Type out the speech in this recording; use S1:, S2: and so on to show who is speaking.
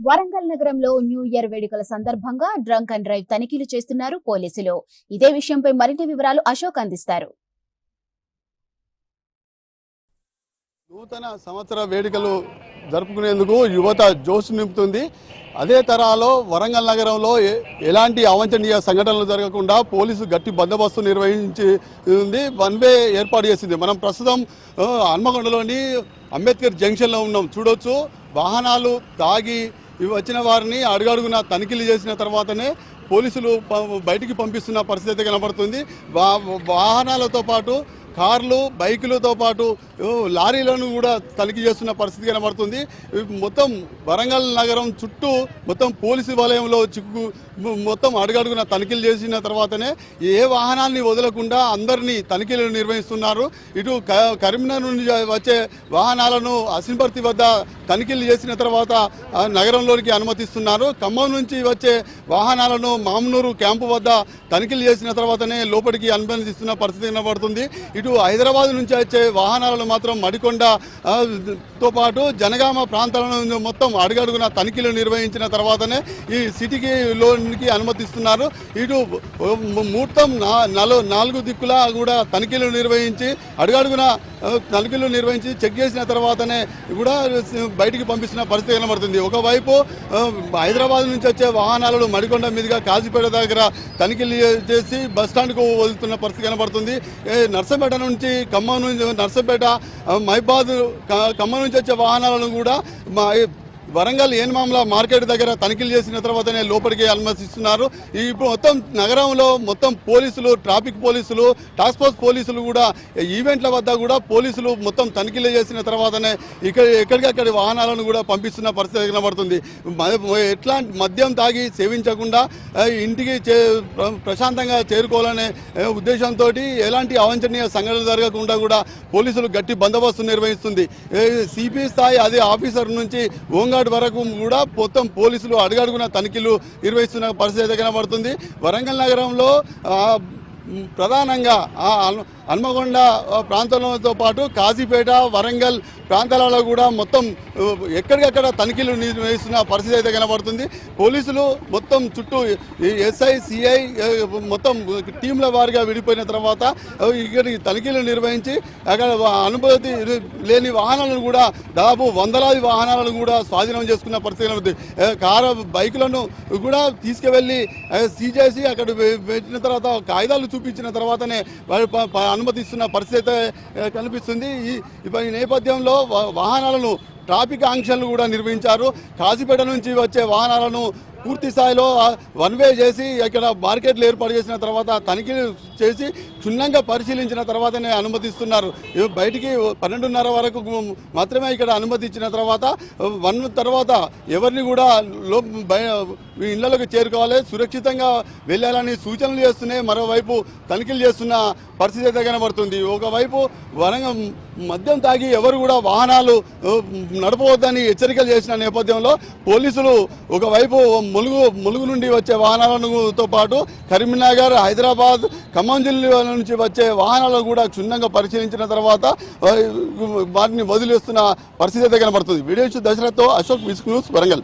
S1: వరంగల్ నగరంలో new year వేడుకల సందర్భంగా డ్రంక్ అండ్ డ్రైవ్ తనిఖీలు చేస్తున్నారు పోలీసులు. ఇదే విషయంపై మరింత వివరాలు అశోక్ అందిస్తారు.
S2: నూతన సంవత్సర వేడుకలు జరుపుకునేందుకు యువత జోష్ నింపుతుంది. అదే తరహాలో వరంగల్ నగరంలో ఎలాంటి అవాంఛనీయ సంఘటనలు జరగకుండా పోలీసు గట్టి బందోబస్తు నిర్వహించి ఉంది. వన్ వే ఏర్పాటు చేసింది. మనం ప్రస్తుతం హన్మకొండలోని అంబేద్కర్ జంక్షన్లో ఉన్నాం. చూడొచ్చు, వాహనాలు తాగి వచ్చిన వారిని అడుగడుగున తనిఖీలు చేసిన తర్వాతనే పోలీసులు బయటికి పంపిస్తున్న పరిస్థితి కనబడుతుంది. వాహనాలతో పాటు కార్లు, బైకులతో పాటు లారీలను కూడా తనిఖీ చేస్తున్న పరిస్థితి కనబడుతుంది. మొత్తం వరంగల్ నగరం చుట్టూ మొత్తం పోలీసు వలయంలో మొత్తం అడుగడుగున తనిఖీలు చేసిన తర్వాతనే ఏ వాహనాన్ని వదలకుండా అందరినీ తనిఖీలు నిర్వహిస్తున్నారు. ఇటు కరీంనగర్ నుండి వచ్చే వాహనాలను అసిన్పర్తి వద్ద తనిఖీలు చేసిన తర్వాత నగరంలోనికి అనుమతిస్తున్నారు. ఖమ్మం నుంచి వచ్చే వాహనాలను మామనూరు క్యాంపు వద్ద తనిఖీలు చేసిన తర్వాతనే లోపలికి అనుమతిస్తున్న పరిస్థితి కనబడుతుంది. ఇటు హైదరాబాద్ నుంచి వచ్చే వాహనాలను మాత్రం మడికొండతో పాటు జనగామ ప్రాంతాలను మొత్తం అడుగడుగున తనిఖీలు నిర్వహించిన తర్వాతనే ఈ సిటీకి లోనికి అనుమతిస్తున్నారు. ఇటు మొత్తం 4 దిక్కులా కూడా తనిఖీలు నిర్వహించి అడుగడుగున తనిఖీలు నిర్వహించి చెక్ చేసిన తర్వాతనే కూడా బయటికి పంపిస్తున్న పరిస్థితి కనబడుతుంది. ఒకవైపు హైదరాబాద్ నుంచి వచ్చే వాహనాలను మడికొండ మీదుగా కాజీపేట దగ్గర తనిఖీలు చేసి బస్టాండ్కు వదులుతున్న పరిస్థితి కనబడుతుంది. నర్సంపేట నుంచి ఖమ్మం నుంచి నర్సంపేట, మహిబాద్, ఖమ్మం నుంచి వచ్చే వాహనాలను కూడా వరంగల్ ఏన్మామల మార్కెట్ దగ్గర తనిఖీలు చేసిన తర్వాతనే లోపలికి అనుమతిస్తున్నారు. ఇప్పుడు మొత్తం నగరంలో మొత్తం పోలీసులు, ట్రాఫిక్ పోలీసులు, టాస్క్ ఫోర్స్ పోలీసులు కూడా ఈవెంట్ల వద్ద కూడా పోలీసులు మొత్తం తనిఖీలు చేసిన తర్వాతనే ఎక్కడికక్కడి వాహనాలను కూడా పంపిస్తున్న పరిస్థితి కనబడుతుంది. ఎట్లాంటి మద్యం తాగి సేవించకుండా ఇంటికి ప్రశాంతంగా చేరుకోవాలనే ఉద్దేశంతో ఎలాంటి అవాంఛనీయ సంఘటనలు జరగకుండా కూడా పోలీసులు గట్టి బందోబస్తు నిర్వహిస్తుంది. సిపి స్థాయి అదే ఆఫీసర్ నుంచి వరకు కూడా మొత్తం పోలీసులు అడుగడుగున తనిఖీలు నిర్వహిస్తున్న పరిస్థితి కనబడుతుంది. వరంగల్ నగరంలో ప్రధానంగా హన్మకొండ ప్రాంతంతో పాటు కాజీపేట, వరంగల్ ప్రాంతాలలో కూడా మొత్తం ఎక్కడికక్కడ తనిఖీలు నిర్వహిస్తున్న పరిస్థితి అయితే కనబడుతుంది. పోలీసులు మొత్తం చుట్టూ ఎస్ఐ, సిఐ మొత్తం టీంల వారిగా విడిపోయిన తర్వాత ఇక్కడికి తనిఖీలు నిర్వహించి అక్కడ అనుమతి లేని వాహనాలను కూడా దాదాపు వందలాది వాహనాలను కూడా స్వాధీనం చేసుకున్న పరిస్థితి కనబడుతుంది. బైకులను కూడా తీసుకువెళ్ళి సీజ్ చేసి అక్కడ పెట్టిన తర్వాత కాగితాలు చూపించిన తర్వాతనే అనుమతిస్తున్న పరిస్థితి కనిపిస్తుంది. ఈ నేపథ్యంలో వాహనాలను ట్రాఫిక్ ఆంక్షలు కూడా నిర్వహించారు. కాజీపేట నుంచి వచ్చే వాహనాలను పూర్తి స్థాయిలో వన్ వే చేసి ఇక్కడ మార్కెట్లు ఏర్పాటు చేసిన తర్వాత తనిఖీలు చేసి క్షుణ్ణంగా పరిశీలించిన తర్వాతనే అనుమతిస్తున్నారు. బయటికి 12:30 వరకు మాత్రమే ఇక్కడ అనుమతి ఇచ్చిన తర్వాత 1 తర్వాత ఎవరిని కూడా ఇళ్లలోకి చేరుకోవాలి, సురక్షితంగా వెళ్ళాలని సూచనలు చేస్తున్నాయి. మరోవైపు తనిఖీలు చేస్తున్న పరిస్థితి అయితే కనబడుతుంది. ఒకవైపు వరంగల్ మద్యం తాగి ఎవరు కూడా వాహనాలు నడపవద్దని హెచ్చరికలు చేసిన నేపథ్యంలో పోలీసులు ఒకవైపు ములుగు నుండి వచ్చే వాహనాలతో పాటు కరీంనగర్, హైదరాబాద్, ఖమ్మం జిల్లా నుంచి వచ్చే వాహనాలను కూడా క్షుణ్ణంగా పరిశీలించిన తర్వాత వాటిని వదిలేస్తున్న పరిస్థితి అయితే కనబడుతుంది. వీడియో దశరథ్తో అశోక్, మిస్క్ న్యూస్, వరంగల్.